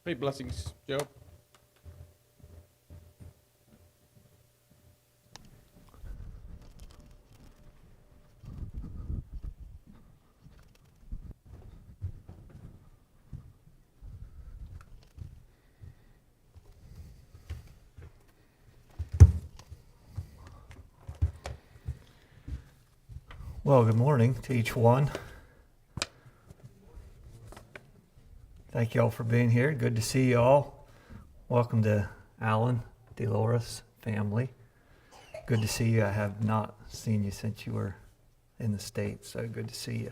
Hey, blessings, Joe. Well, good morning to each one. Thank you all for being here. Good to see you all. Welcome to Alan, Dolores family. Good to see you. I have not seen you since you were in the States, so good to see you.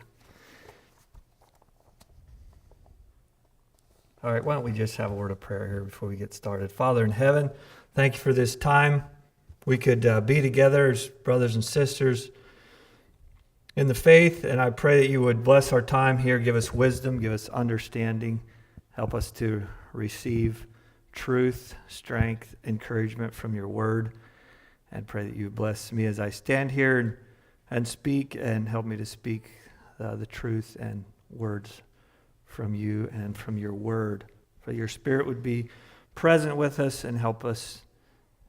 All right, why don't we just have a word of prayer here before we get started. Father in heaven, thank you for this time. We could be together as brothers and sisters in the faith, and I pray that you would bless our time here, give us wisdom, give us understanding, help us to receive truth, strength, encouragement from your word, and pray that you bless me as I stand here and speak, and help me to speak the truth and words from you and from your word. For your spirit would be present with us and help us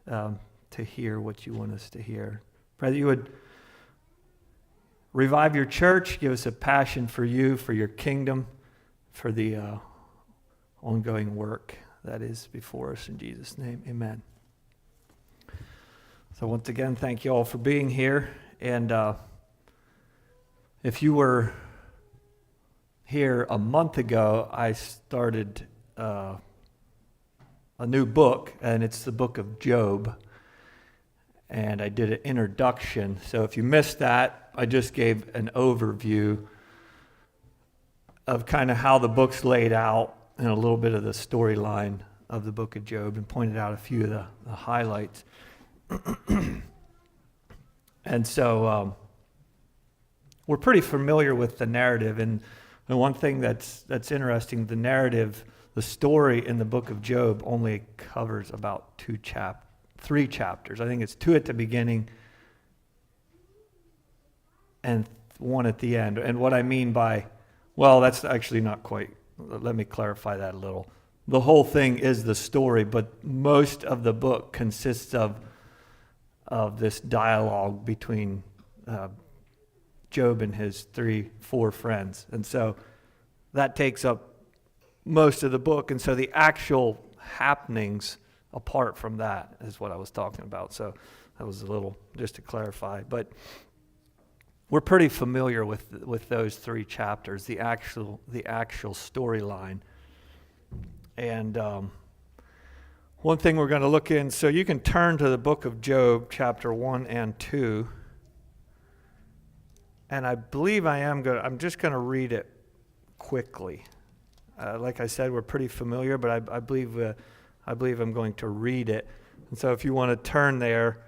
to hear what you want us to hear. Pray that you would revive your church, give us a passion for you, for your kingdom, for the ongoing work that is before us. In Jesus' name, amen. So once again, thank you all for being here. And if you were here a month ago, I started a new book, and it's the book of Job. And I did an introduction. So if you missed that, I just gave an overview of kind of how the book's laid out and a little bit of the storyline of the book of Job, and pointed out a few of the highlights. And so we're pretty familiar with the narrative. And one thing that's interesting, the narrative, the story in the book of Job only covers about 3 chapters. I think it's 2 at the beginning and 1 at the end. And what I mean by, well, that's actually not quite, let me clarify that a little. The whole thing is the story, but most of the book consists of this dialogue between Job and his 4 friends. And so that takes up most of the book. And so the actual happenings apart from that is what I was talking about. So that was a little, just to clarify. But we're pretty familiar with those 3 chapters, the actual storyline. And one thing we're going to look in, so you can turn to the book of Job, chapter 1 and 2. And I believe I'm just going to read it quickly. Like I said, we're pretty familiar, but I believe I'm going to read it. And so if you want to turn there,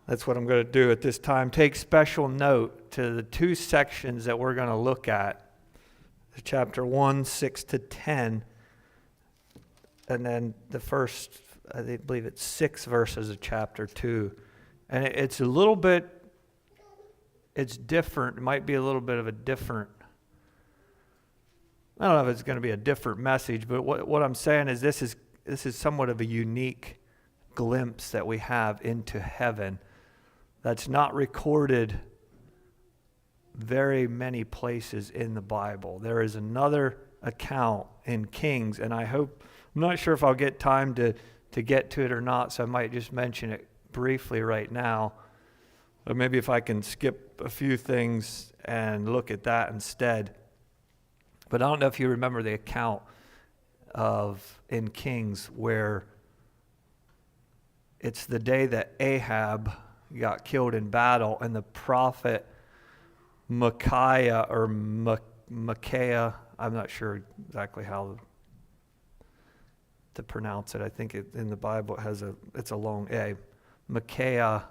that's what I'm going to do at this time. Take special note to the 2 sections that we're going to look at. Chapter 1, 6 to 10. And then the first, I believe it's 6 verses of chapter 2. And it's a little bit, it's different. It might be a little bit of a different, I don't know if it's going to be a different message, but what I'm saying is this is somewhat of a unique glimpse that we have into heaven that's not recorded very many places in the Bible. There is another account in Kings, and I'm not sure if I'll get time to get to it or not, so I might just mention it briefly right now. Or maybe if I can skip a few things and look at that instead. But I don't know if you remember the account in Kings where it's the day that Ahab got killed in battle, and the prophet Micaiah, I'm not sure exactly how to pronounce it. I think in the Bible it's a long A. Micaiah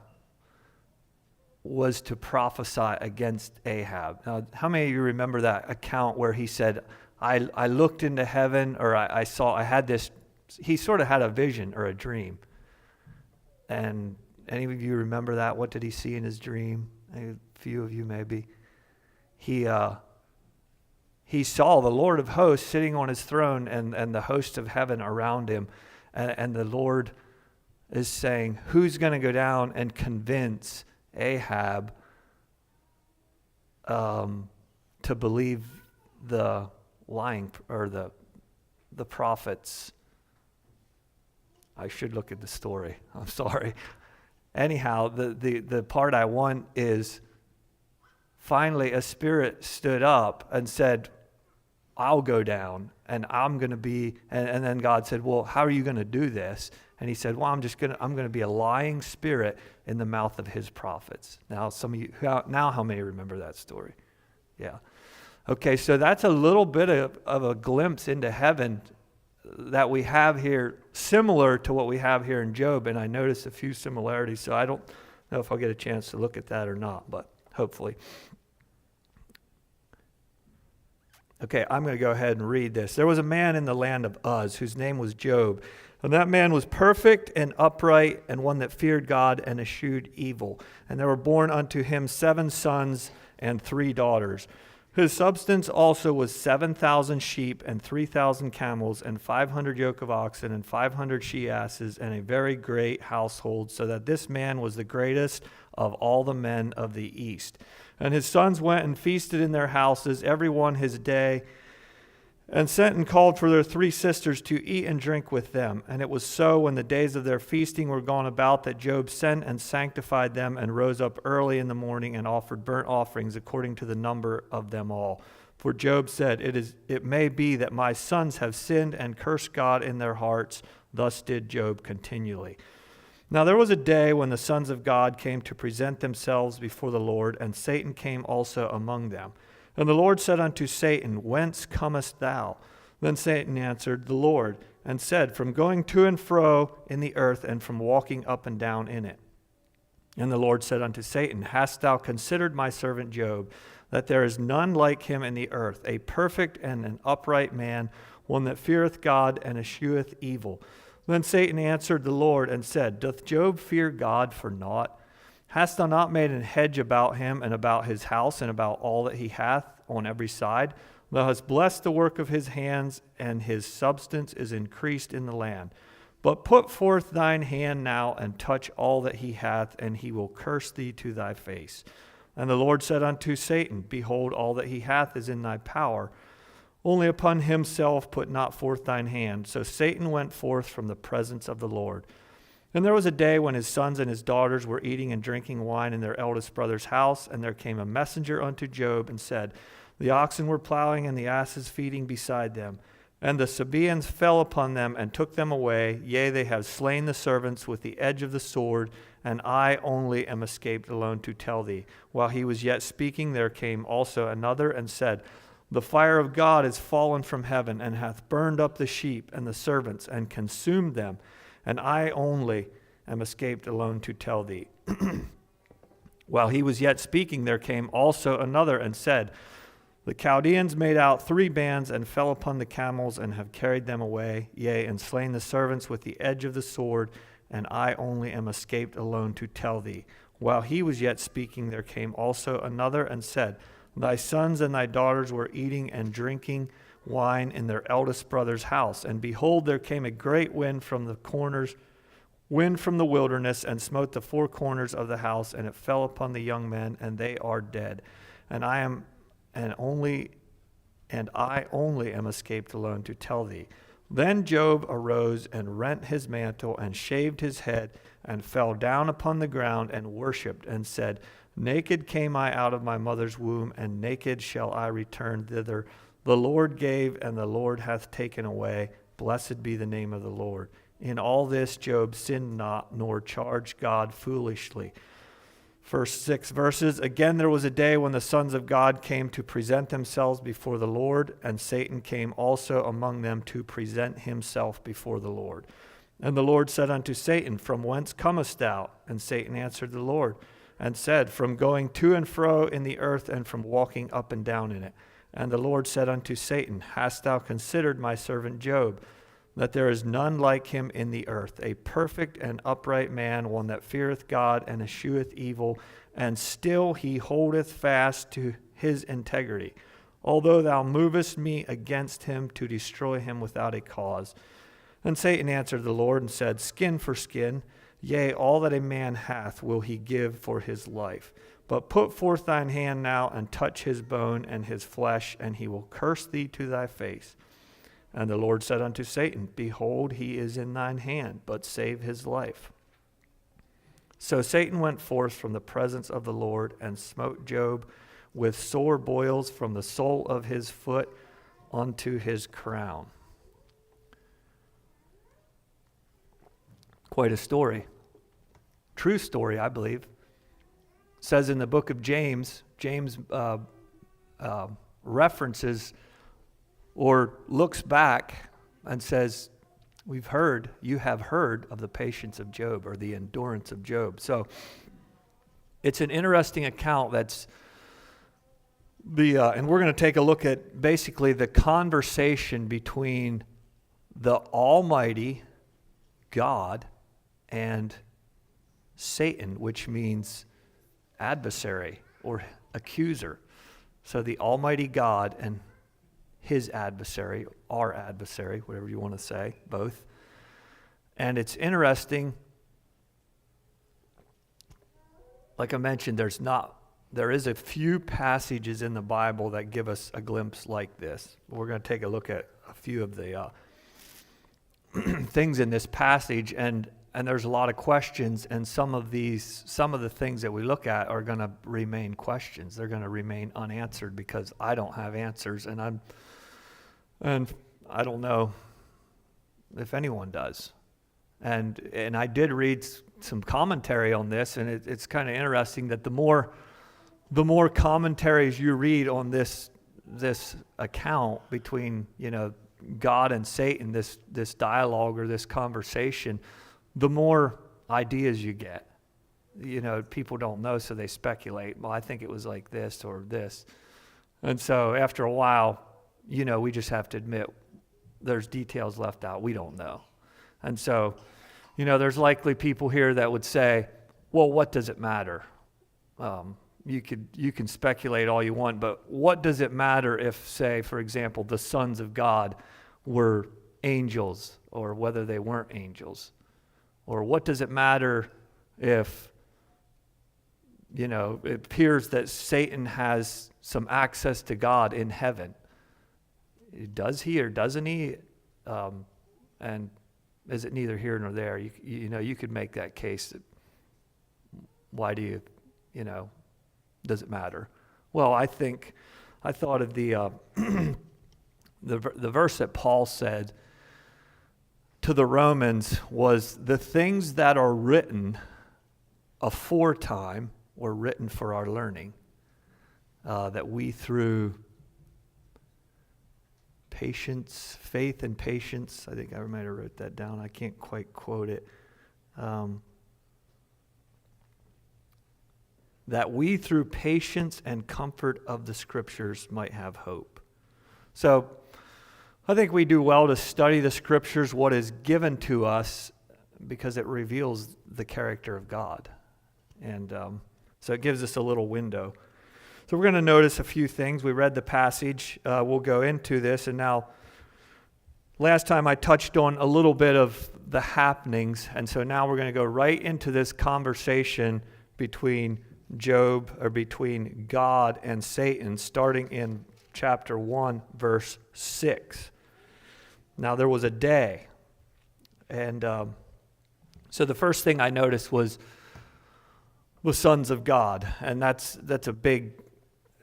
was to prophesy against Ahab. Now, how many of you remember that account where he said, I looked into heaven, or I had this, he sort of had a vision or a dream. And any of you remember that? What did he see in his dream? A few of you maybe. He he saw the Lord of hosts sitting on his throne and the hosts of heaven around him. And the Lord is saying, who's going to go down and convince Ahab to believe the lying or the prophets? I should look at the story. I'm sorry. Anyhow, the part I want is finally a spirit stood up and said, I'll go down and I'm going to be, and then God said, well, how are you going to do this? And he said, well, I'm going to be a lying spirit in the mouth of his prophets. Now, some of you, how many remember that story? Yeah. Okay, so that's a little bit of a glimpse into heaven that we have here, similar to what we have here in Job, and I noticed a few similarities, so I don't know if I'll get a chance to look at that or not, but hopefully. Okay, I'm going to go ahead and read this. There was a man in the land of Uz whose name was Job, and that man was perfect and upright and one that feared God and eschewed evil. And there were born unto him 7 sons and 3 daughters. His substance also was 7,000 sheep and 3,000 camels and 500 yoke of oxen and 500 she-asses and a very great household, so that this man was the greatest of all the men of the east. And his sons went and feasted in their houses, every one his day, and sent and called for their 3 sisters to eat and drink with them. And it was so, when the days of their feasting were gone about, that Job sent and sanctified them and rose up early in the morning and offered burnt offerings according to the number of them all. For Job said, it may be that my sons have sinned and cursed God in their hearts. Thus did Job continually. Now there was a day when the sons of God came to present themselves before the Lord, and Satan came also among them. And the Lord said unto Satan, Whence comest thou? Then Satan answered the Lord, and said, From going to and fro in the earth, and from walking up and down in it. And the Lord said unto Satan, Hast thou considered my servant Job, that there is none like him in the earth, a perfect and an upright man, one that feareth God and escheweth evil? Then Satan answered the Lord, and said, Doth Job fear God for naught? Hast thou not made an hedge about him and about his house and about all that he hath on every side? Thou hast blessed the work of his hands, and his substance is increased in the land. But put forth thine hand now and touch all that he hath, and he will curse thee to thy face. And the Lord said unto Satan, Behold, all that he hath is in thy power. Only upon himself put not forth thine hand. So Satan went forth from the presence of the Lord. And there was a day when his sons and his daughters were eating and drinking wine in their eldest brother's house, and there came a messenger unto Job and said, The oxen were plowing and the asses feeding beside them. And the Sabaeans fell upon them and took them away. Yea, they have slain the servants with the edge of the sword, and I only am escaped alone to tell thee. While he was yet speaking, there came also another and said, The fire of God is fallen from heaven, and hath burned up the sheep and the servants, and consumed them. And I only am escaped alone to tell thee. While he was yet speaking, there came also another and said, The Chaldeans made out 3 bands and fell upon the camels and have carried them away, yea, and slain the servants with the edge of the sword, and I only am escaped alone to tell thee. While he was yet speaking, there came also another and said, Thy sons and thy daughters were eating and drinking wine in their eldest brother's house. And behold, there came a great wind from the wilderness, and smote the 4 corners of the house, and it fell upon the young men, and they are dead. And I only am escaped alone to tell thee. Then Job arose and rent his mantle and shaved his head and fell down upon the ground and worshipped and said, Naked came I out of my mother's womb, and naked shall I return thither. The Lord gave, and the Lord hath taken away. Blessed be the name of the Lord. In all this Job sinned not, nor charged God foolishly. First 6 verses. Again, there was a day when the sons of God came to present themselves before the Lord, and Satan came also among them to present himself before the Lord. And the Lord said unto Satan, From whence comest thou? And Satan answered the Lord, and said, From going to and fro in the earth, and from walking up and down in it. And the Lord said unto Satan, Hast thou considered my servant Job, that there is none like him in the earth, a perfect and upright man, one that feareth God and escheweth evil, and still he holdeth fast to his integrity. although thou movest me against him to destroy him without a cause. And Satan answered the Lord and said, Skin for skin, yea, all that a man hath will he give for his life. But put forth thine hand now and touch his bone and his flesh, and he will curse thee to thy face. And the Lord said unto Satan, Behold, he is in thine hand, but save his life. So Satan went forth from the presence of the Lord and smote Job with sore boils from the sole of his foot unto his crown. Quite a story. True story, I believe. It says in the book of James, references or looks back and says, you have heard of the patience of Job, or the endurance of Job. So it's an interesting account and we're going to take a look at basically the conversation between the Almighty God and Satan, which means adversary or accuser. So the Almighty God and his adversary, our adversary, whatever you want to say, both. And it's interesting, like I mentioned, there is a few passages in the Bible that give us a glimpse like this. We're going to take a look at a few of the things in this passage, and there's a lot of questions, and some of the things that we look at are going to remain questions. They're going to remain unanswered because I don't have answers, and I don't know if anyone does. And I did read some commentary on this, and it's kind of interesting that the more commentaries you read on this account between God and Satan, this dialogue or this conversation, the more ideas you get. People don't know, so they speculate. Well, I think it was like this or this. And so after a while, we just have to admit there's details left out. We don't know. And so, there's likely people here that would say, well, what does it matter? You can speculate all you want, but what does it matter if, say, for example, the sons of God were angels or whether they weren't angels? Or what does it matter if, it appears that Satan has some access to God in heaven? Does he or doesn't he? And is it neither here nor there? You could make that case. Why do does it matter? Well, I thought of the verse that Paul said to the Romans was, the things that are written aforetime were written for our learning, that we through patience, faith and patience, I think I might have wrote that down, I can't quite quote it, that we through patience and comfort of the Scriptures might have hope. So I think we do well to study the Scriptures, what is given to us, because it reveals the character of God. And so it gives us a little window. So we're going to notice a few things. We read the passage. We'll go into this. And now, last time I touched on a little bit of the happenings. And so now we're going to go right into this conversation between between God and Satan, starting in chapter 1, verse 6. Now there was a day. And so the first thing I noticed was the sons of God. And that's a big,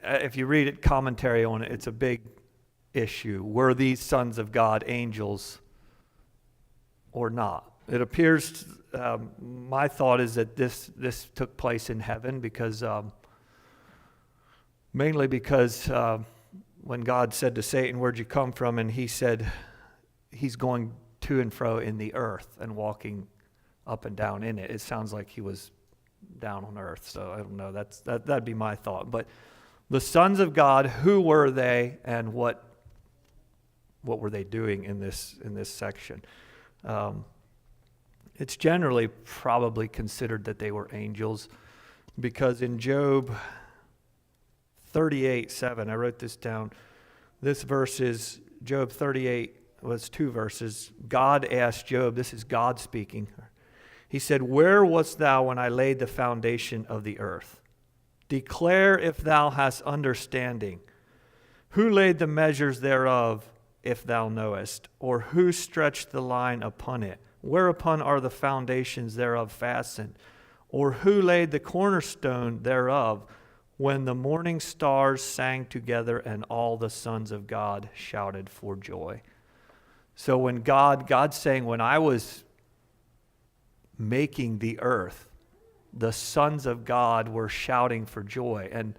if you read it, commentary on it, it's a big issue. Were these sons of God angels or not? It appears, my thought is that this took place in heaven because, mainly because when God said to Satan, where'd you come from? And he said, he's going to and fro in the earth and walking up and down in it. It sounds like he was down on earth, so I don't know. That'd be my thought. But the sons of God, who were they, and what were they doing in this section? It's generally probably considered that they were angels, because in Job 38:7, I wrote this down. This verse is Job 38, was 2 verses. God asked Job, this is God speaking. He said, "Where wast thou when I laid the foundation of the earth? Declare if thou hast understanding. Who laid the measures thereof, if thou knowest? Or who stretched the line upon it? Whereupon are the foundations thereof fastened? Or who laid the cornerstone thereof, when the morning stars sang together and all the sons of God shouted for joy?" So when God's saying, when I was making the earth, the sons of God were shouting for joy. And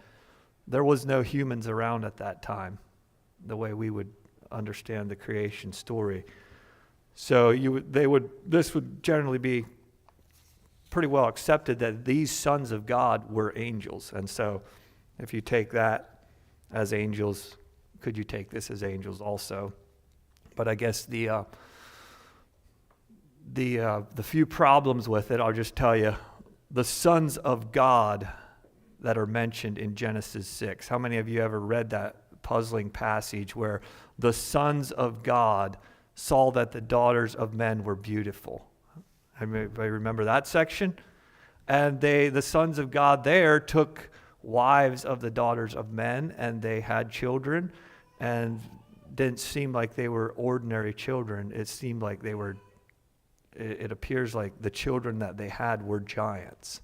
there was no humans around at that time, the way we would understand the creation story. So this would generally be pretty well accepted that these sons of God were angels. And so if you take that as angels, could you take this as angels also? But I guess the few problems with it, I'll just tell you, the sons of God that are mentioned in Genesis 6. How many of you ever read that puzzling passage where the sons of God saw that the daughters of men were beautiful? Anybody remember that section? And the sons of God there took wives of the daughters of men, and they had children, and didn't seem like they were ordinary children. It seemed like it appears like the children that they had were giants,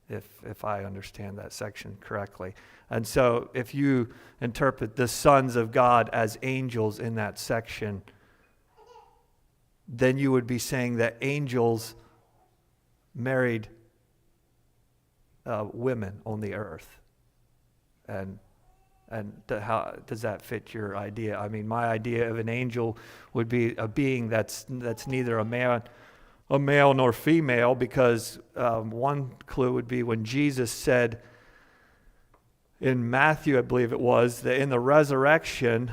if I understand that section correctly. And so if you interpret the sons of God as angels in that section, then you would be saying that angels married women on the earth. And how does that fit your idea? I mean, my idea of an angel would be a being that's neither a man nor female, because one clue would be when Jesus said in Matthew, I believe it was, that in the resurrection,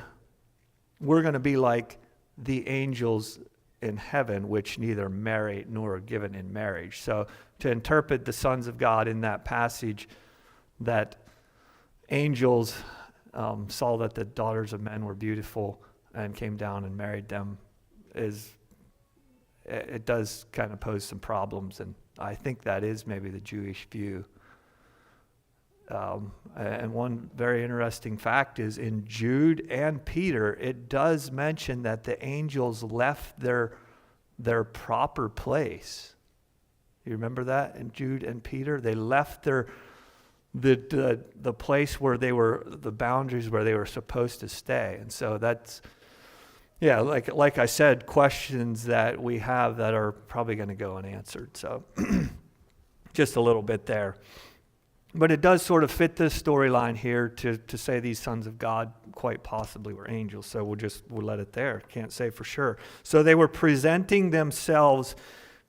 we're going to be like the angels in heaven, which neither marry nor are given in marriage. So to interpret the sons of God in that passage, that angels saw that the daughters of men were beautiful and came down and married them, it does kind of pose some problems, and I think that is maybe the Jewish view. And one very interesting fact is in Jude and Peter, it does mention that the angels left their proper place. You remember that in Jude and Peter? They left the place where they were, the boundaries where they were supposed to stay. And so that's, yeah, like I said, questions that we have that are probably going to go unanswered. So just a little bit there. But it does sort of fit this storyline here to say these sons of God quite possibly were angels. So we'll let it there. Can't say for sure. So they were presenting themselves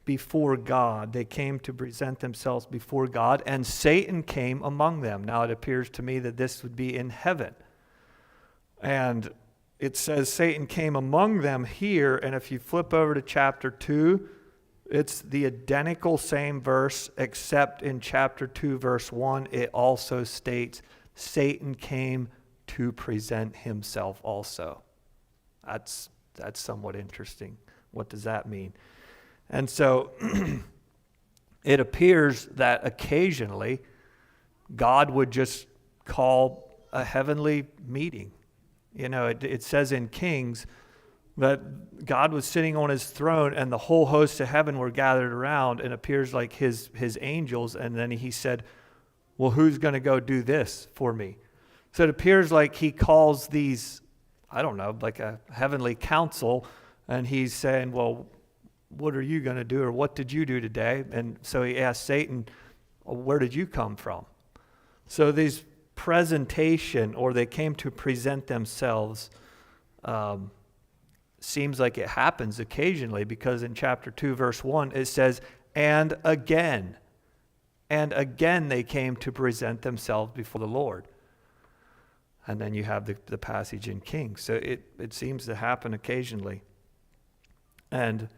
before God. They came to present themselves before God, and Satan came among them. Now it appears to me that this would be in heaven. And it says Satan came among them here, and if you flip over to chapter 2, it's the identical same verse, except in chapter 2, verse 1, it also states Satan came to present himself also. That's somewhat interesting. What does that mean? And so it appears that occasionally God would just call a heavenly meeting. You know, it says in Kings that God was sitting on his throne and the whole host of heaven were gathered around, and it appears like his angels. And then he said, well, who's going to go do this for me? So it appears like he calls these, I don't know, like a heavenly council, and he's saying, well, what are you going to do, or what did you do today? And so he asked Satan, well, where did you come from? So these presentation, or they came to present themselves, seems like it happens occasionally, because in chapter 2, verse 1, it says, and again they came to present themselves before the Lord. And then you have the passage in Kings. So it seems to happen occasionally. And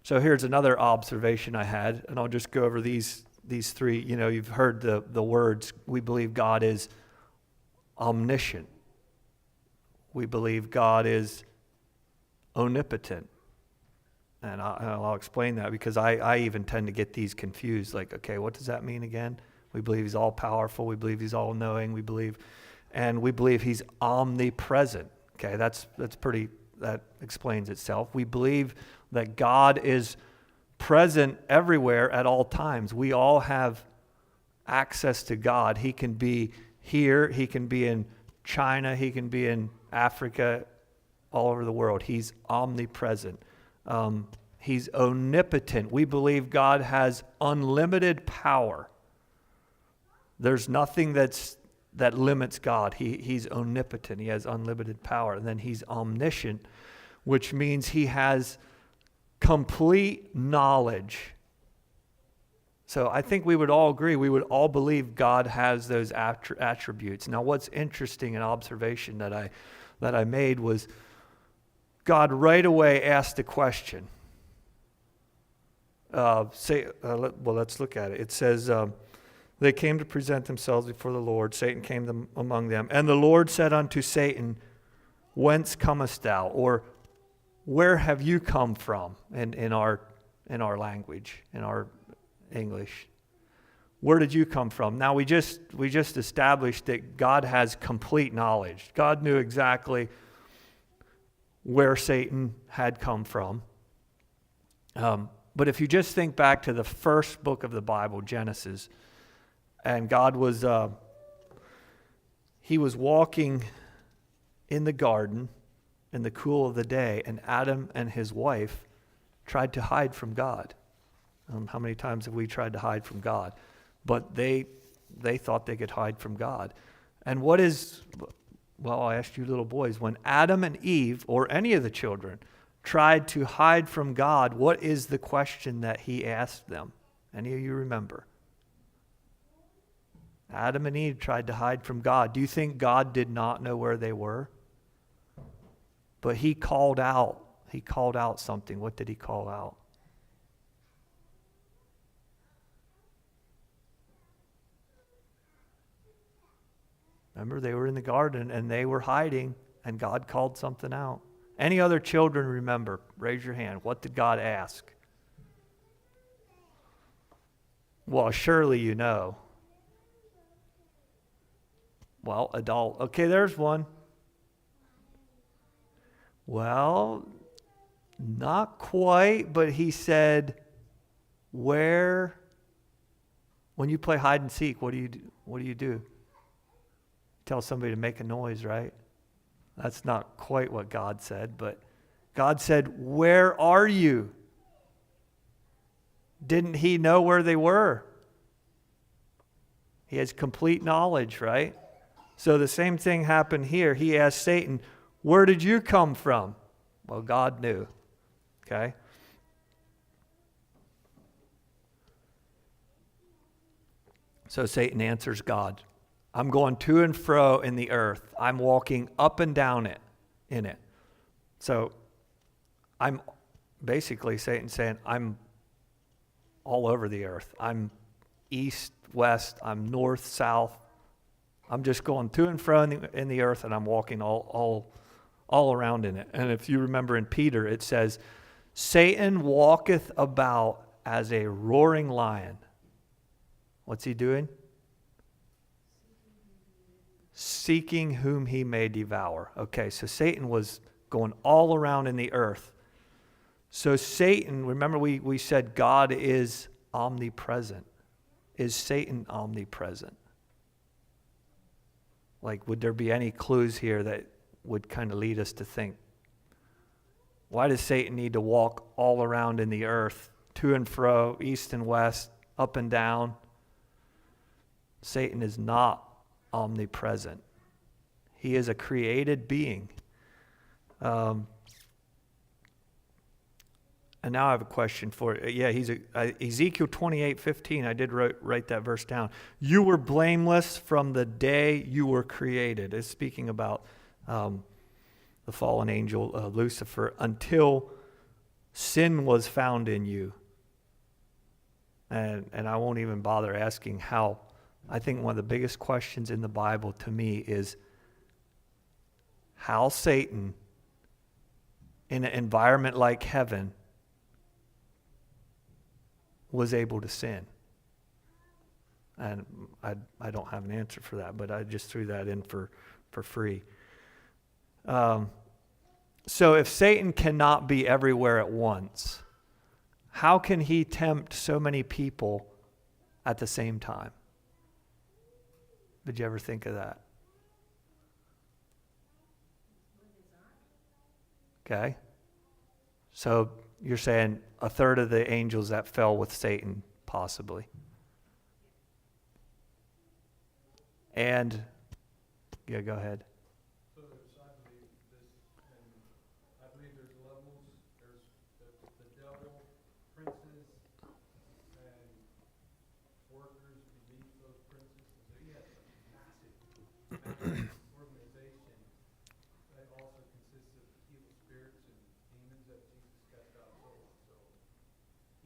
so here's another observation I had, and I'll just go over these three. You know, you've heard the words, we believe God is omniscient. we believe God is omnipotent. And I'll explain that because I even tend to get these confused. Like, okay, what does that mean again? We believe he's all-powerful. We believe he's all-knowing. We believe he's omnipresent. Okay, that explains itself. We believe that God is present everywhere at all times. We all have access to God. He can be here. He can be in China. He can be in Africa, all over the world. He's omnipresent. He's omnipotent. We believe God has unlimited power. There's nothing that limits God. He's omnipotent. He has unlimited power. And then he's omniscient, which means he has complete knowledge. So I think we would all agree, we would all believe God has those attributes. Now what's interesting, an observation that I made was God right away asked a question. Let's look at it. It says, they came to present themselves before the Lord. Satan came among them. And the Lord said unto Satan, whence comest thou? Or where have you come from in our language, in our English? Where did you come from? Now we just established that God has complete knowledge. God knew exactly where Satan had come from. But if you just think back to the first book of the Bible, Genesis, and God was he was walking in the garden in the cool of the day, and Adam and his wife tried to hide from God. How many times have we tried to hide from God? But they thought they could hide from God. And I asked you little boys, when Adam and Eve, or any of the children, tried to hide from God, what is the question that he asked them? Any of you remember? Adam and Eve tried to hide from God. Do you think God did not know where they were? But he called out something. What did he call out? Remember, they were in the garden and they were hiding, and God called something out. Any other children remember? Raise your hand. What did God ask? Well, surely you know. Well, adult. Okay, there's one. Well, not quite, but he said, when you play hide and seek, what do you do? Tell somebody to make a noise, right? That's not quite what God said, but God said, where are you? Didn't he know where they were? He has complete knowledge, right? So the same thing happened here. He asked Satan, where did you come from? Well, God knew. Okay? So Satan answers God. I'm going to and fro in the earth. I'm walking up and down in it. So I'm basically Satan saying, I'm all over the earth. I'm east, west, I'm north, south. I'm just going to and fro in the earth, and I'm walking all around in it. And if you remember in Peter, it says, Satan walketh about as a roaring lion. What's he doing? Seeking whom he may devour. Okay, so Satan was going all around in the earth. So Satan, remember we said God is omnipresent. Is Satan omnipresent? Like, would there be any clues here that would kind of lead us to think, why does Satan need to walk all around in the earth, to and fro, east and west, up and down? Satan is not omnipresent. He is a created being. And now I have a question for you. Yeah, he's Ezekiel 28:15. I did write that verse down. You were blameless from the day you were created. It's speaking about the fallen angel Lucifer, until sin was found in you. And I won't even bother asking how. I think one of the biggest questions in the Bible to me is, how Satan, in an environment like heaven, was able to sin. And I don't have an answer for that, but I just threw that in for free. So if Satan cannot be everywhere at once, how can he tempt so many people at the same time? Did you ever think of that? Okay. So you're saying a third of the angels that fell with Satan, possibly. And, yeah, go ahead. So I believe this, and I believe there's levels. There's the devil, princes, and workers beneath those princes. And so he has a massive organization that also consists of evil spirits and demons that Jesus cast out and so on. So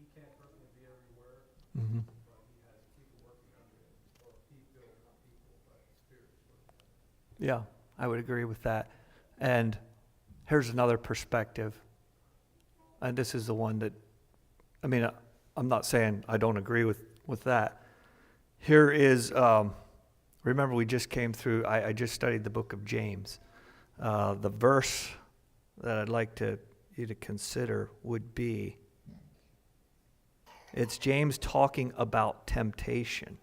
he can't personally be everywhere, Mm-hmm. but he has people working under him, or people, not people, but spirits working under him. Yeah, I would agree with that. And here's another perspective. And this is the one that, I mean, I'm not saying I don't agree with that. Here is, remember we just came through, I just studied the book of James. The verse that I'd like you to consider would be, it's James talking about temptation.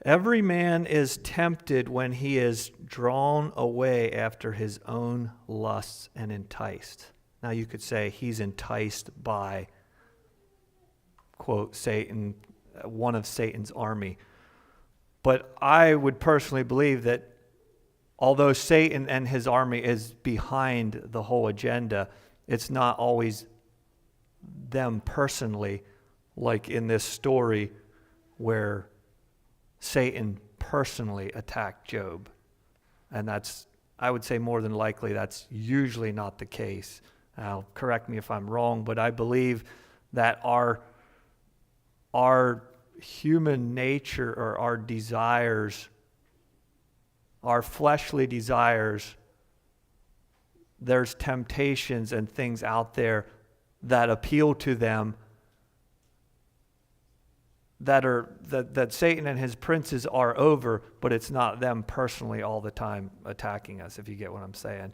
Every man is tempted when he is drawn away after his own lusts and enticed. Now you could say he's enticed by, quote, Satan, one of Satan's army. But I would personally believe that although Satan and his army is behind the whole agenda, it's not always them personally, like in this story where Satan personally attacked Job. And that's, I would say more than likely, that's usually not the case. Now, correct me if I'm wrong, but I believe that our human nature or our desires, our fleshly desires, there's temptations and things out there that appeal to them that Satan and his princes are over, but it's not them personally all the time attacking us, if you get what I'm saying.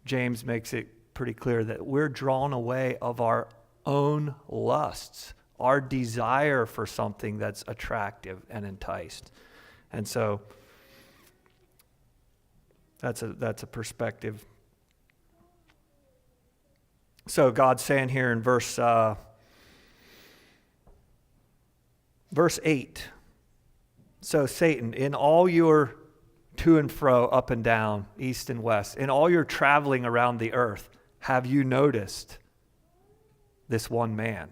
James makes it pretty clear that we're drawn away of our own lusts, our desire for something that's attractive and enticed. And so that's a perspective. So God's saying here in verse 8, so Satan, in all your to and fro, up and down, east and west, in all your traveling around the earth, have you noticed this one man?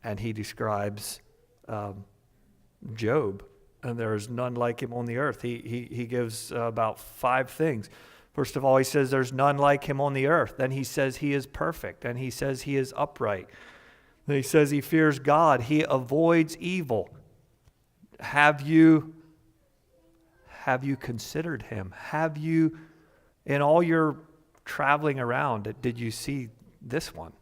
And he describes Job, and there is none like him on the earth. He gives about 5 things. First of all, he says there's none like him on the earth. Then he says he is perfect, and he says he is upright. Then he says he fears God. He avoids evil. Have you considered him? Have you, in all your traveling around, did you see this one?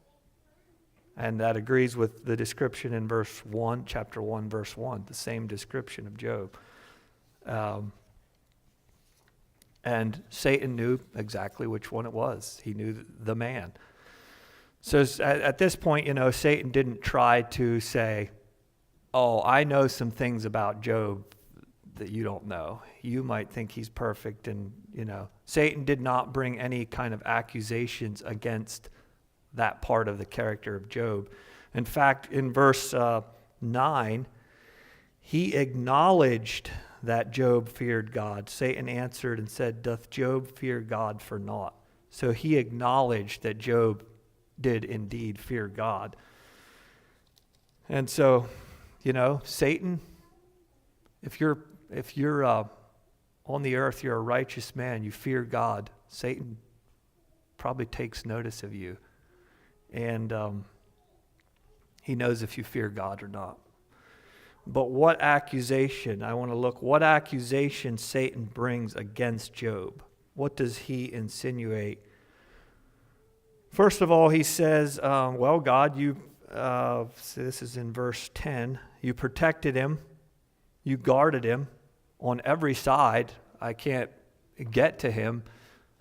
And that agrees with the description in verse 1, chapter 1, verse 1, the same description of Job. And Satan knew exactly which one it was. He knew the man. So at this point, Satan didn't try to say, oh, I know some things about Job that you don't know. You might think he's perfect. And, Satan did not bring any kind of accusations against that part of the character of Job. In fact, in verse 9, he acknowledged that Job feared God. Satan answered and said, doth Job fear God for naught? So he acknowledged that Job did indeed fear God. And so, Satan, if you're on the earth, you're a righteous man, you fear God, Satan probably takes notice of you. And he knows if you fear God or not. what accusation? I want to look what accusation Satan brings against Job. What does he insinuate? First of all, he says, well, God, so this is in verse 10, you protected him, you guarded him on every side. I can't get to him.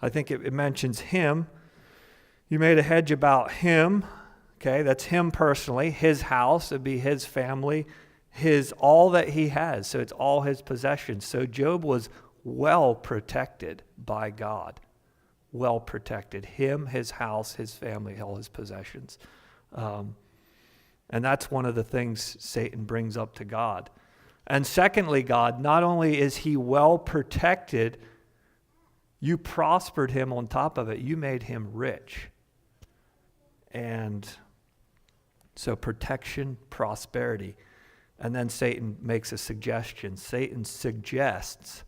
I think it mentions him. You made a hedge about him. Okay, that's him personally, his house, it'd be his family, all that he has. So it's all his possessions. So Job was well protected by God. Well protected. Him, his house, his family, all his possessions. And that's one of the things Satan brings up to God. And secondly, God, not only is he well protected, you prospered him on top of it. You made him rich. And so protection, prosperity. And then Satan makes a suggestion. Satan suggests,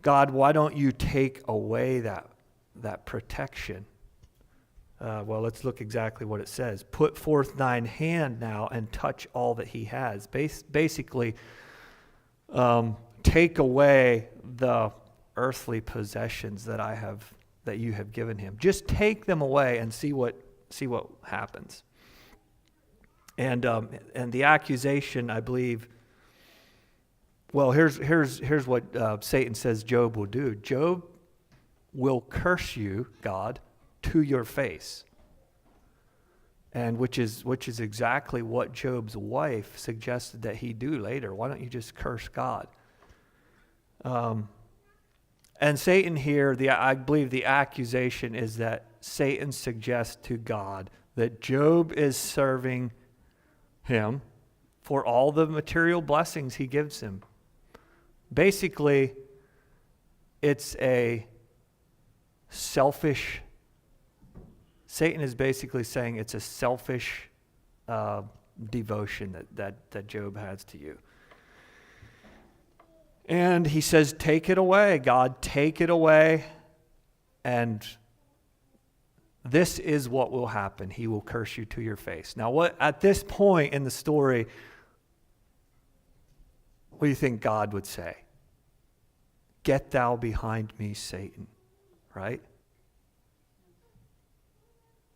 God, why don't you take away that protection? Well, let's look exactly what it says. Put forth thine hand now and touch all that he has. Basically, take away the earthly possessions that you have given him. Just take them away and see what happens. And the accusation, I believe. Well, here's what Satan says Job will do. Job will curse you, God, to your face. And which is exactly what Job's wife suggested that he do later. Why don't you just curse God? And Satan here, I believe the accusation is that Satan suggests to God that Job is serving him for all the material blessings he gives him. Basically, it's a selfish, Satan is basically saying it's a selfish devotion that Job has to you. And he says, take it away, God, take it away. And this is what will happen. He will curse you to your face. Now, at this point in the story, what do you think God would say? Get thou behind me, Satan. Right?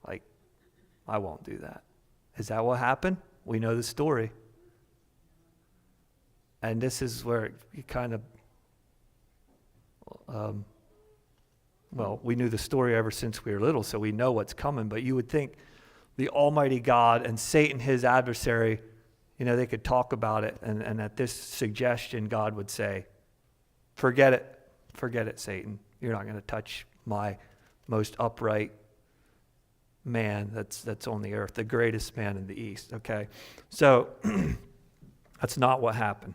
Like, I won't do that. Is that what happened? We know the story. And this is where you kind of, we knew the story ever since we were little, so we know what's coming. But you would think the Almighty God and Satan, his adversary, they could talk about it. And at this suggestion, God would say, forget it, Satan. You're not going to touch my most upright man that's on the earth, the greatest man in the East. Okay, so that's not what happened.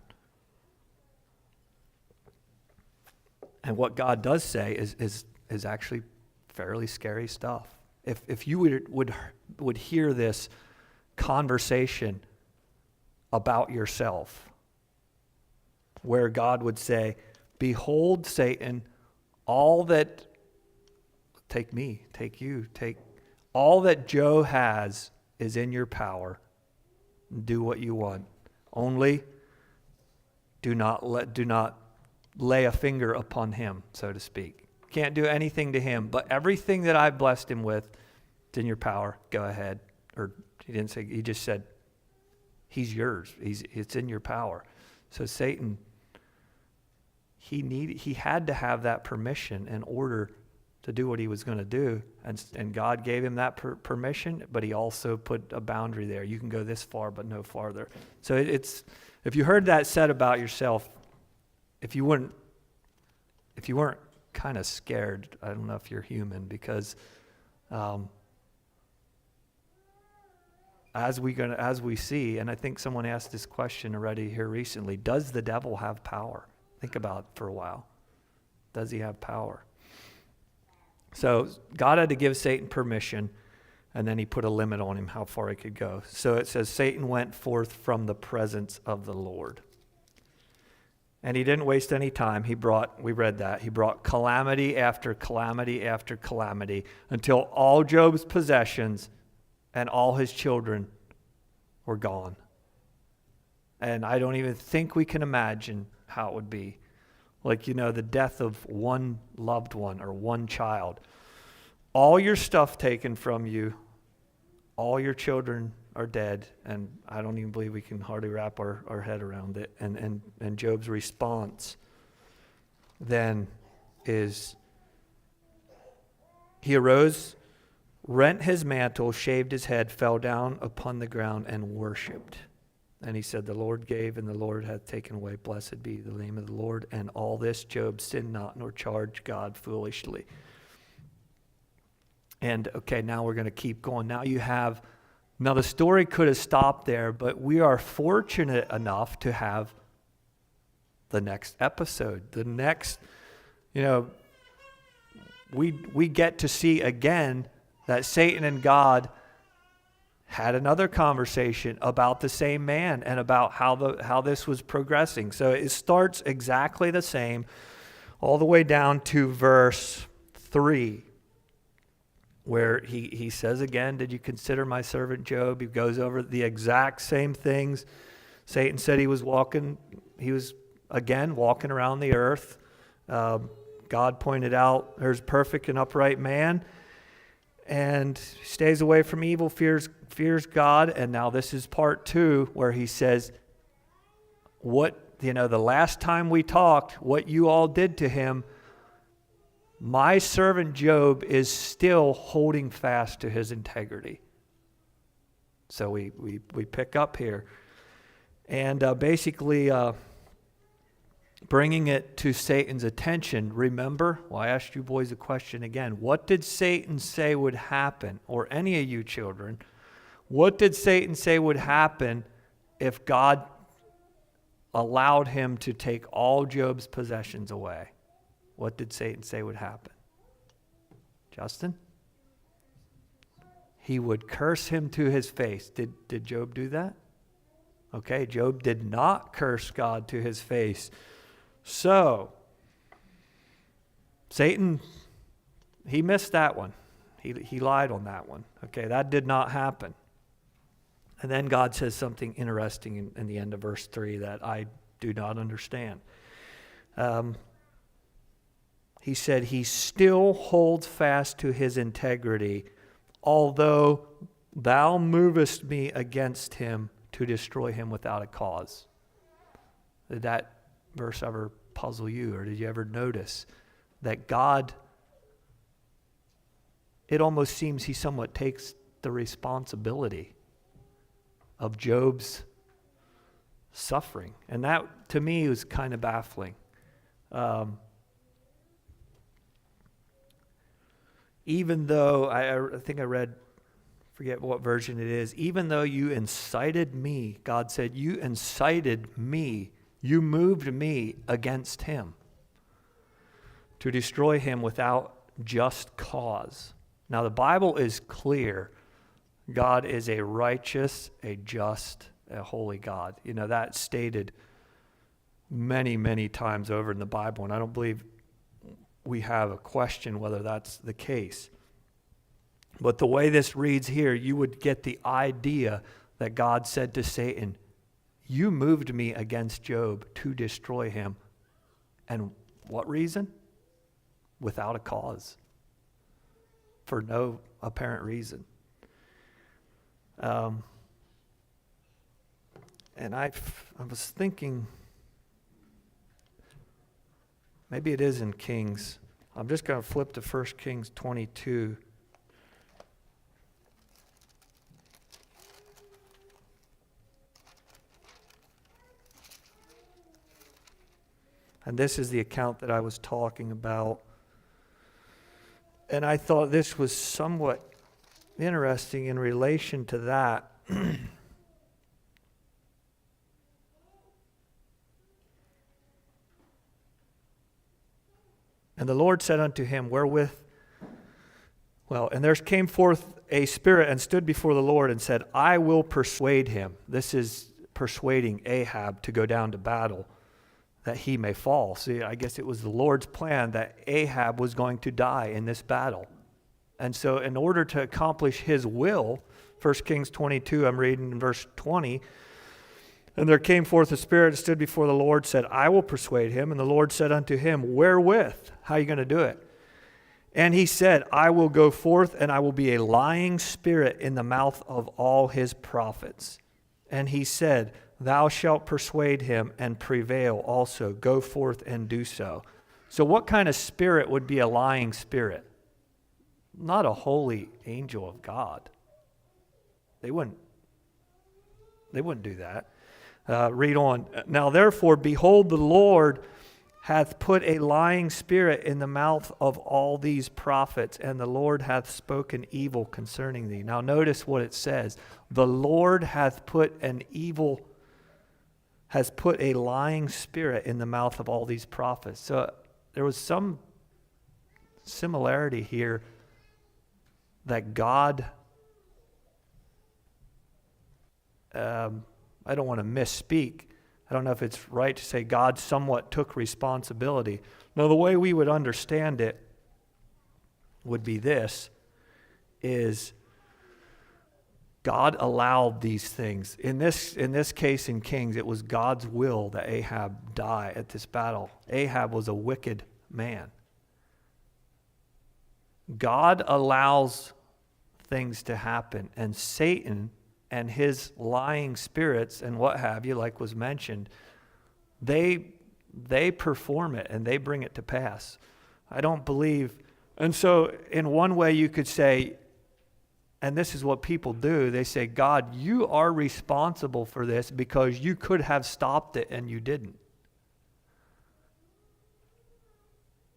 And what God does say is actually fairly scary stuff. If you would hear this conversation about yourself, where God would say, behold, Satan, all that, take me, take you, take all that Joe has is in your power. Do what you want. Only do not lay a finger upon him, so to speak. Can't do anything to him, but everything that I've blessed him with, it's in your power. Go ahead. Or he didn't say, he just said, he's yours. It's in your power. So Satan, he had to have that permission in order to do what he was going to do. And God gave him that permission, but he also put a boundary there. You can go this far, but no farther. So it's, if you heard that said about yourself, if you weren't kind of scared, I don't know if you're human, because as we see, and I think someone asked this question already here recently, does the devil have power? Think about it for a while. Does he have power? So God had to give Satan permission, and then he put a limit on him how far he could go. So it says Satan went forth from the presence of the Lord. And he didn't waste any time. He brought calamity after calamity after calamity until all Job's possessions and all his children were gone. And I don't even think we can imagine how it would be. Like, the death of one loved one or one child. All your stuff taken from you, all your children are dead, and I don't even believe we can hardly wrap our head around it. And Job's response then is, he arose, rent his mantle, shaved his head, fell down upon the ground, and worshipped. And he said, the Lord gave, and the Lord hath taken away. Blessed be the name of the Lord. And all this Job sinned not, nor charged God foolishly. And okay, now we're going to keep going. Now the story could have stopped there, but we are fortunate enough to have the next episode. The next, we get to see again that Satan and God had another conversation about the same man and about how this was progressing. So it starts exactly the same all the way down to verse 3, where he says again, did you consider my servant Job? He goes over the exact same things. Satan said he was again walking around the earth. God pointed out there's perfect and upright man, and stays away from evil, fears God. And now this is part 2, where he says, the last time we talked, what you all did to him, my servant Job is still holding fast to his integrity. So we pick up here. And basically bringing it to Satan's attention. Remember, I asked you boys a question again. What did Satan say would happen, or any of you children? What did Satan say would happen if God allowed him to take all Job's possessions away? What did Satan say would happen? Justin? He would curse him to his face. Did Job do that? Okay, Job did not curse God to his face. So, Satan, he missed that one. He lied on that one. Okay, that did not happen. And then God says something interesting in the end of verse 3 that I do not understand. He said, he still holds fast to his integrity, although thou movest me against him to destroy him without a cause. Did that verse ever puzzle you, or did you ever notice that God, it almost seems he somewhat takes the responsibility of Job's suffering? And that, to me, was kind of baffling. Even though, I think I read, forget what version it is, even though you incited me, God said, you incited me, you moved me against him to destroy him without just cause. Now the Bible is clear. God is a righteous, a just, a holy God. That's stated many, many times over in the Bible, and I don't believe we have a question whether that's the case. But the way this reads here, you would get the idea that God said to Satan, you moved me against Job to destroy him. And what reason? Without a cause. For no apparent reason. And I was thinking, maybe it is in Kings. I'm just going to flip to 1 Kings 22. And this is the account that I was talking about. And I thought this was somewhat interesting in relation to that. And the Lord said unto him, and there came forth a spirit and stood before the Lord and said, I will persuade him. This is persuading Ahab to go down to battle, that he may fall. See, I guess it was the Lord's plan that Ahab was going to die in this battle. And so in order to accomplish his will, 1 Kings 22, I'm reading in verse 20, And there came forth a spirit and stood before the Lord, said, I will persuade him. And the Lord said unto him, wherewith? How are you going to do it? And he said, I will go forth, and I will be a lying spirit in the mouth of all his prophets. And he said, thou shalt persuade him and prevail also. Go forth and do so. So what kind of spirit would be a lying spirit? Not a holy angel of God. They wouldn't do that. Read on. Now therefore, behold, the Lord hath put a lying spirit in the mouth of all these prophets, and the Lord hath spoken evil concerning thee. Now notice what it says. The Lord hath put a lying spirit in the mouth of all these prophets. So there was some similarity here that God, I don't want to misspeak. I don't know if it's right to say God somewhat took responsibility. No, the way we would understand it would be this, is God allowed these things. In this case in Kings, it was God's will that Ahab die at this battle. Ahab was a wicked man. God allows things to happen, and Satan and his lying spirits and what have you, like was mentioned, they perform it and they bring it to pass. I don't believe, and so in one way you could say, and this is what people do, they say, God, you are responsible for this because you could have stopped it and you didn't.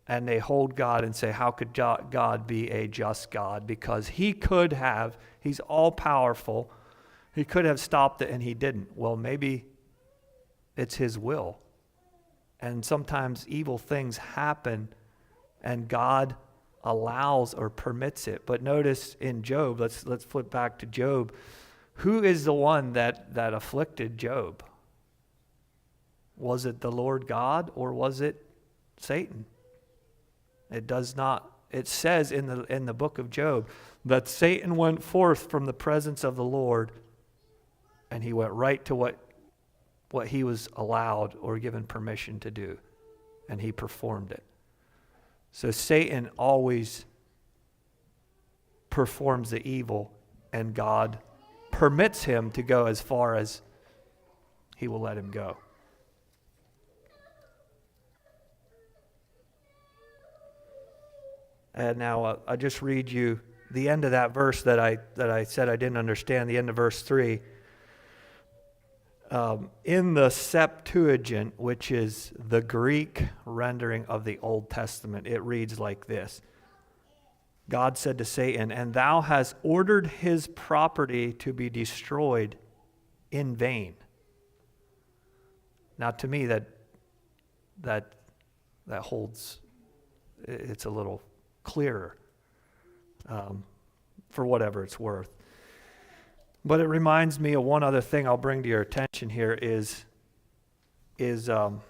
And they hold God and say, how could God be a just God? Because he could have, he's all powerful, he could have stopped it and he didn't. Well, maybe it's his will. And sometimes evil things happen and God allows or permits it. But notice in Job, let's flip back to Job. Who is the one that afflicted Job? Was it the Lord God or was it Satan? It does not. It says in the book of Job that Satan went forth from the presence of the Lord and he went right to what he was allowed or given permission to do, and he performed it. So Satan always performs the evil, and God permits him to go as far as he will let him go. And now I just read you the end of that verse that I said I didn't understand, the end of verse 3. In the Septuagint, which is the Greek rendering of the Old Testament, it reads like this. God said to Satan, and thou hast ordered his property to be destroyed in vain. Now to me that holds, it's a little clearer for whatever it's worth. But it reminds me of one other thing I'll bring to your attention here is and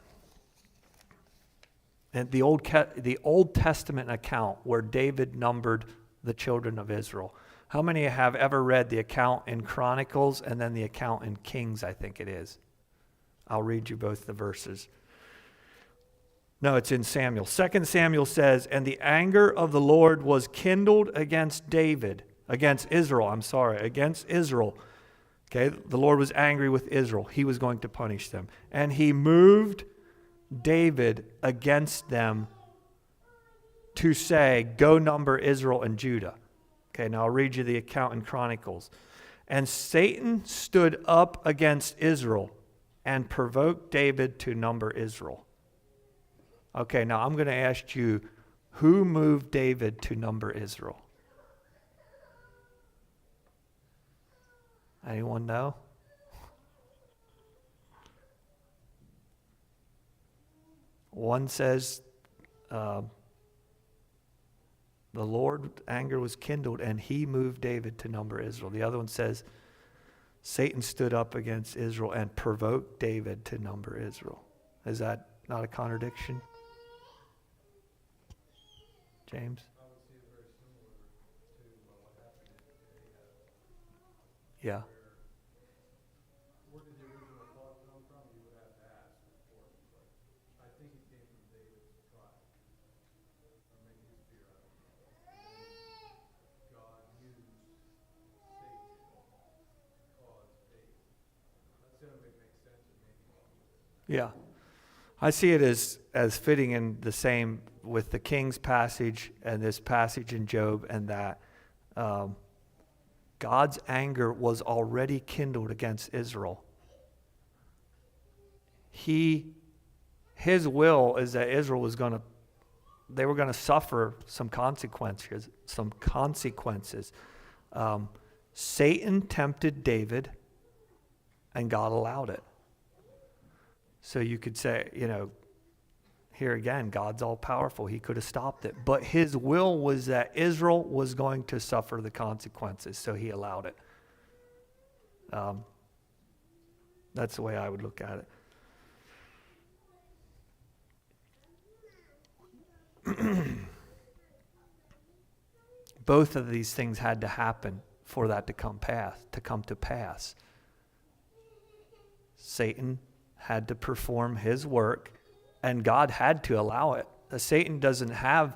the Old Testament account where David numbered the children of Israel. How many have ever read the account in Chronicles and then the account in Kings, I think it is? I'll read you both the verses. No, it's in Samuel. 2 Samuel says, and the anger of the Lord was kindled against Israel. Okay, the Lord was angry with Israel. He was going to punish them. And he moved David against them to say, go number Israel and Judah. Okay, now I'll read you the account in Chronicles. And Satan stood up against Israel and provoked David to number Israel. Okay, now I'm going to ask you, who moved David to number Israel? Anyone know? One says the Lord's anger was kindled and he moved David to number Israel. The other one says Satan stood up against Israel and provoked David to number Israel. Is that not a contradiction? James? I would see it very similar to what happened in Ahab. Yeah. Where did the original thought come Yeah. I see it as fitting in the same with the king's passage and this passage in Job, and that God's anger was already kindled against Israel. His will is that Israel they were going to suffer some consequences. Satan tempted David, and God allowed it. So you could say, here again, God's all powerful. He could have stopped it. But his will was that Israel was going to suffer the consequences, so he allowed it. That's the way I would look at it. Both of these things had to happen for that to come to pass. Satan had to perform his work, and God had to allow it. Satan doesn't have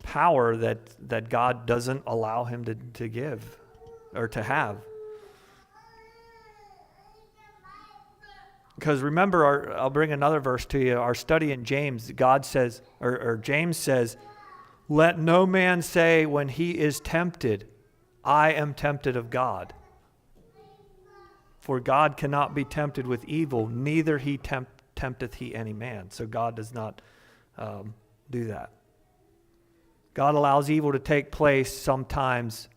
power that God doesn't allow him to give or to have. Because remember, I'll bring another verse to you. Our study in James, God says, or James says, let no man say when he is tempted, I am tempted of God. For God cannot be tempted with evil, neither he tempteth he any man. So God does not do that. God allows evil to take place sometimes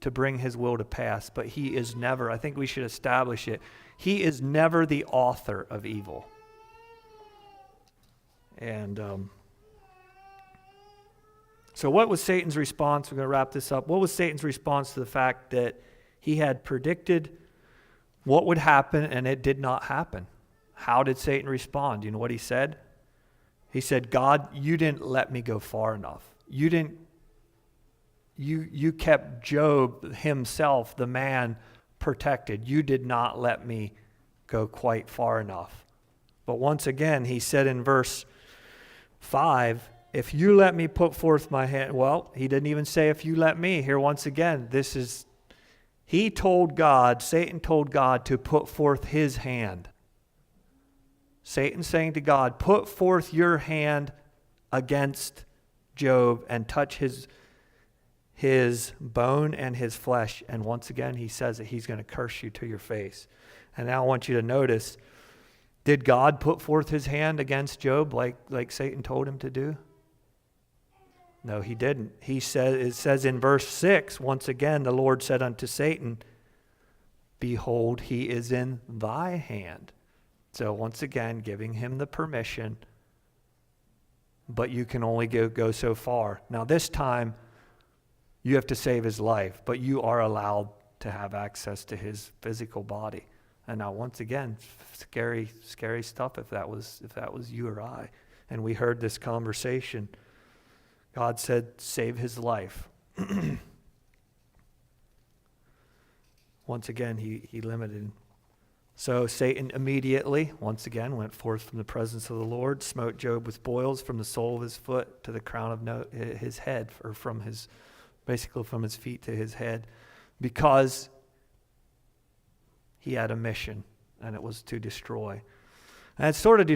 to bring his will to pass, but he is never, I think we should establish it, he is never the author of evil. And so what was Satan's response? We're going to wrap this up. What was Satan's response to the fact that he had predicted what would happen and it did not happen? How did Satan respond? You know what he said? He said, God, you didn't let me go far enough. You kept Job himself, the man, protected. You did not let me go quite far enough. But once again, he said in verse 5, if you let me put forth my hand, well, he didn't even say if you let me. Here once again, Satan told God to put forth his hand. Satan saying to God, put forth your hand against Job and touch his bone and his flesh. And once again, he says that he's going to curse you to your face. And now I want you to notice, did God put forth his hand against Job like Satan told him to do? No, he didn't. It says in verse 6, once again, the Lord said unto Satan, behold, he is in thy hand. So once again, giving him the permission, but you can only go so far. Now this time, you have to save his life, but you are allowed to have access to his physical body. And now once again, scary stuff if that was you or I. And we heard this conversation. God said, save his life. Once again, he limited. So Satan immediately, once again, went forth from the presence of the Lord, smote Job with boils from the sole of his foot to the crown of his head, or basically from his feet to his head, because he had a mission, and it was to destroy. And it's sort of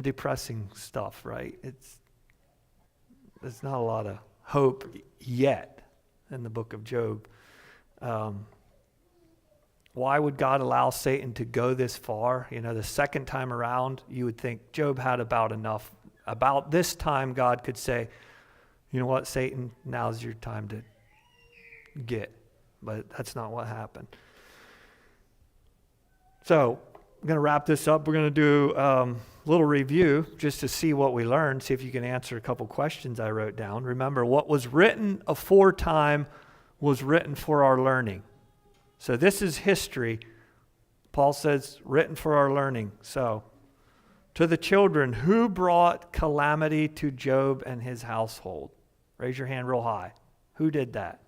depressing stuff, right? There's not a lot of hope yet in the book of Job. Why would God allow Satan to go this far? The second time around, you would think Job had about enough. About this time, God could say, you know what, Satan, now's your time to get. But that's not what happened. So I'm going to wrap this up. We're going to do a little review just to see what we learned, see if you can answer a couple questions I wrote down. Remember, what was written aforetime was written for our learning. So this is history. Paul says, written for our learning. So, to the children, who brought calamity to Job and his household? Raise your hand real high. Who did that?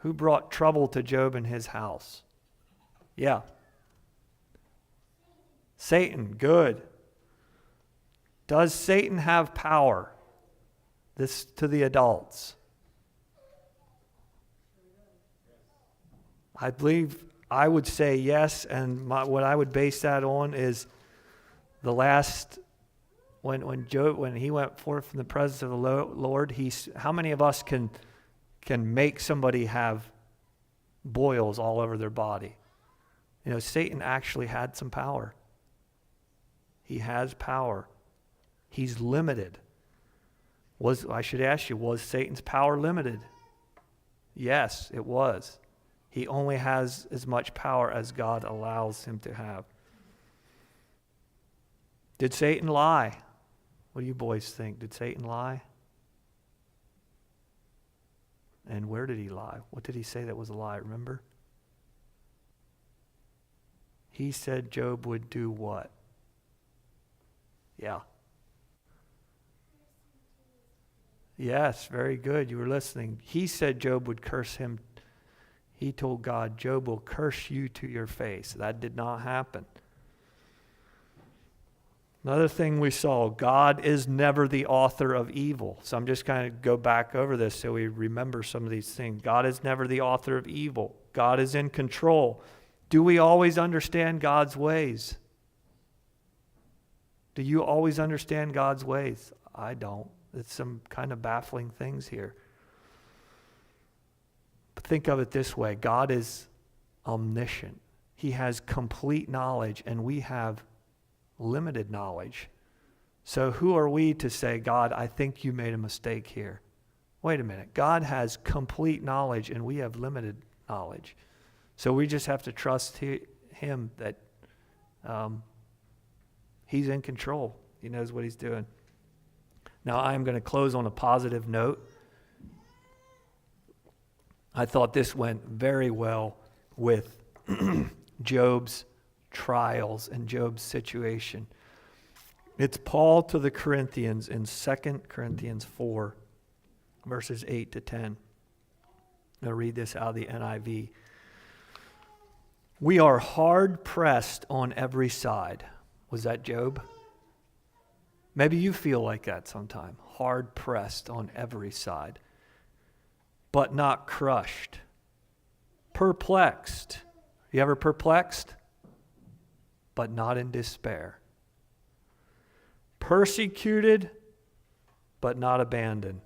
Who brought trouble to Job and his house? Yeah. Satan, good. Does Satan have power? This to the adults. I believe I would say yes, and what I would base that on is the last, when Job, when he went forth from the presence of the Lord, how many of us can make somebody have boils all over their body? You know, Satan actually had some power. He has power. He's limited. I should ask you, was Satan's power limited? Yes, it was. He only has as much power as God allows him to have. Did Satan lie? What do you boys think? Did Satan lie? And where did he lie? What did he say that was a lie? Remember? He said Job would do what? Yeah. Yes, very good. You were listening. He said Job would curse him. He told God, Job will curse you to your face. That did not happen. Another thing we saw, God is never the author of evil. So I'm just going to go back over this so we remember some of these things. God is never the author of evil. God is in control. Do we always understand God's ways? Do you always understand God's ways? I don't. It's some kind of baffling things here. But think of it this way. God is omniscient. He has complete knowledge, and we have limited knowledge. So who are we to say, God, I think you made a mistake here? Wait a minute. God has complete knowledge, and we have limited knowledge. So we just have to trust him that he's in control. He knows what he's doing. Now, I'm going to close on a positive note. I thought this went very well with Job's trials and Job's situation. It's Paul to the Corinthians in 2 Corinthians 4, verses 8 to 10. I'll read this out of the NIV. We are hard pressed on every side. Was that Job? Maybe you feel like that sometime. Hard pressed on every side, but not crushed. Perplexed. You ever perplexed? But not in despair. Persecuted, but not abandoned.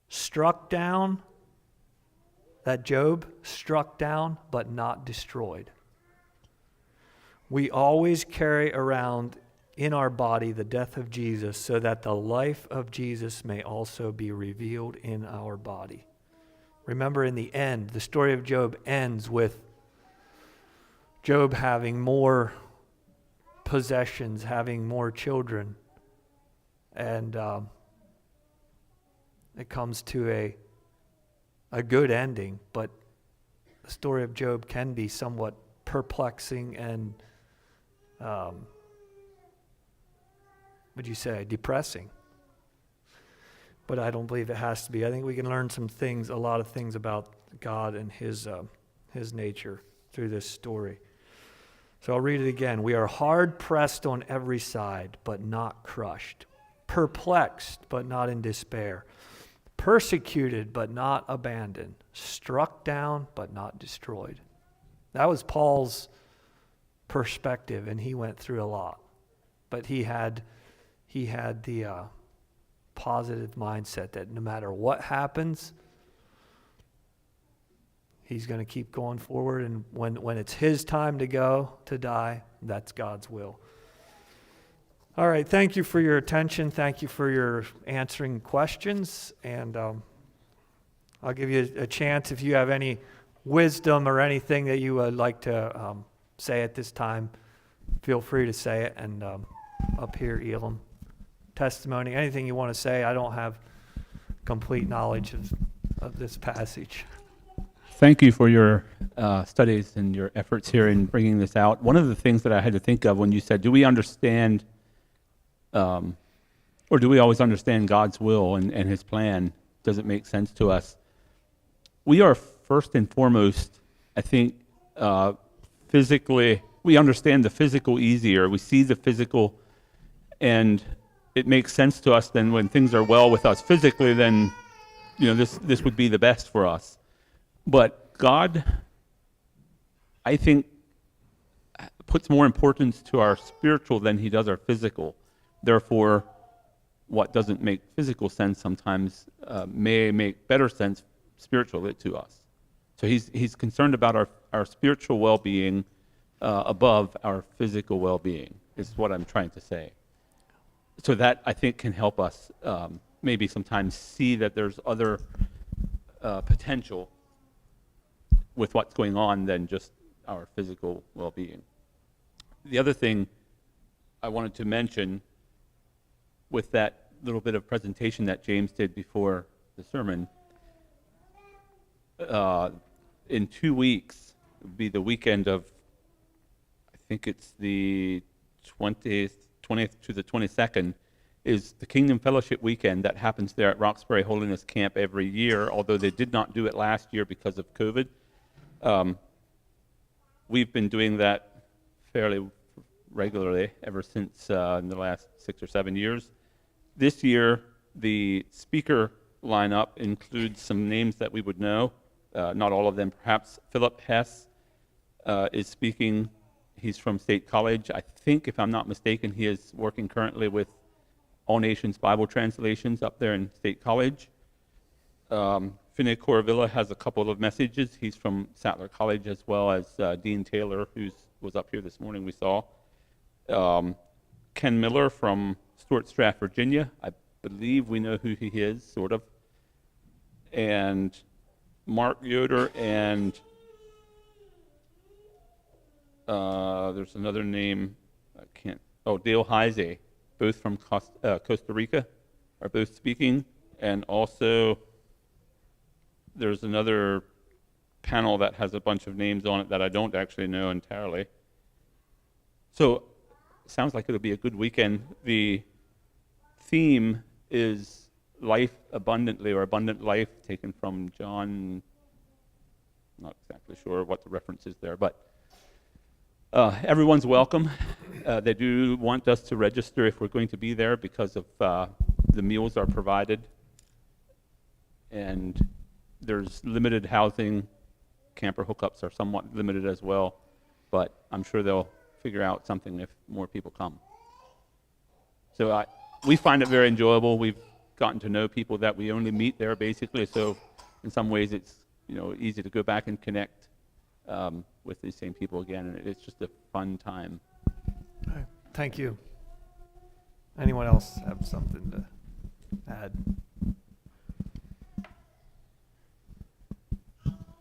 Struck down. That Job struck down, but not destroyed. We always carry around in our body the death of Jesus, so that the life of Jesus may also be revealed in our body. Remember, in the end, the story of Job ends with Job having more possessions, having more children, and it comes to a good ending. But the story of Job can be somewhat perplexing and would you say, depressing? But I don't believe it has to be. I think we can learn some things, a lot of things about God and His nature through this story. So I'll read it again. We are hard pressed on every side, but not crushed. Perplexed, but not in despair. Persecuted, but not abandoned. Struck down, but not destroyed. That was Paul's perspective, and he went through a lot. But he had the positive mindset that no matter what happens, he's going to keep going forward, and when it's his time to go, to die, that's God's will. All right, thank you for your attention. Thank you for your answering questions, and I'll give you a chance if you have any wisdom or anything that you would like to say at this time. Feel free to say it, and up here, Elam. Testimony, anything you want to say. I don't have complete knowledge of this passage. Thank you for your studies and your efforts here in bringing this out. One of the things that I had to think of when you said, do we understand, or do we always understand God's will and His plan? Does it make sense to us? We are first and foremost, I think, physically, we understand the physical easier. We see the physical, and it makes sense to us then when things are well with us physically, then, this would be the best for us. But God I think, puts more importance to our spiritual than he does our physical. Therefore, what doesn't make physical sense sometimes may make better sense spiritually to us. So he's concerned about our spiritual well-being above our physical well-being, is what I'm trying to say. So that, I think, can help us maybe sometimes see that there's other potential with what's going on than just our physical well-being. The other thing I wanted to mention with that little bit of presentation that James did before the sermon, in 2 weeks, would be the weekend of, I think it's the 20th to the 22nd, is the Kingdom Fellowship weekend that happens there at Roxbury Holiness Camp every year, although they did not do it last year because of COVID. We've been doing that fairly regularly ever since in the last 6 or 7 years. This year, the speaker lineup includes some names that we would know, not all of them perhaps. Philip Hess is speaking. He's from State College. I think, if I'm not mistaken, he is working currently with All Nations Bible Translations up there in State College. Finney Corvilla has a couple of messages. He's from Sattler College, as well as Dean Taylor, who was up here this morning, we saw. Ken Miller from Stuart Strath, Virginia. I believe we know who he is, sort of. And Mark Yoder and there's another name, Dale Heise, both from Costa Rica, are both speaking. And also there's another panel that has a bunch of names on it that I don't actually know entirely. So it sounds like it'll be a good weekend. The theme is life abundantly, or abundant life, taken from John. Not exactly sure what the reference is there, but everyone's welcome. They do want us to register if we're going to be there because of the meals are provided. And there's limited housing. Camper hookups are somewhat limited as well, but I'm sure they'll figure out something if more people come. So we find it very enjoyable. We've gotten to know people that we only meet there, basically. So in some ways, it's easy to go back and connect with these same people again, and it's just a fun time. All right. Thank you. Anyone else have something to add?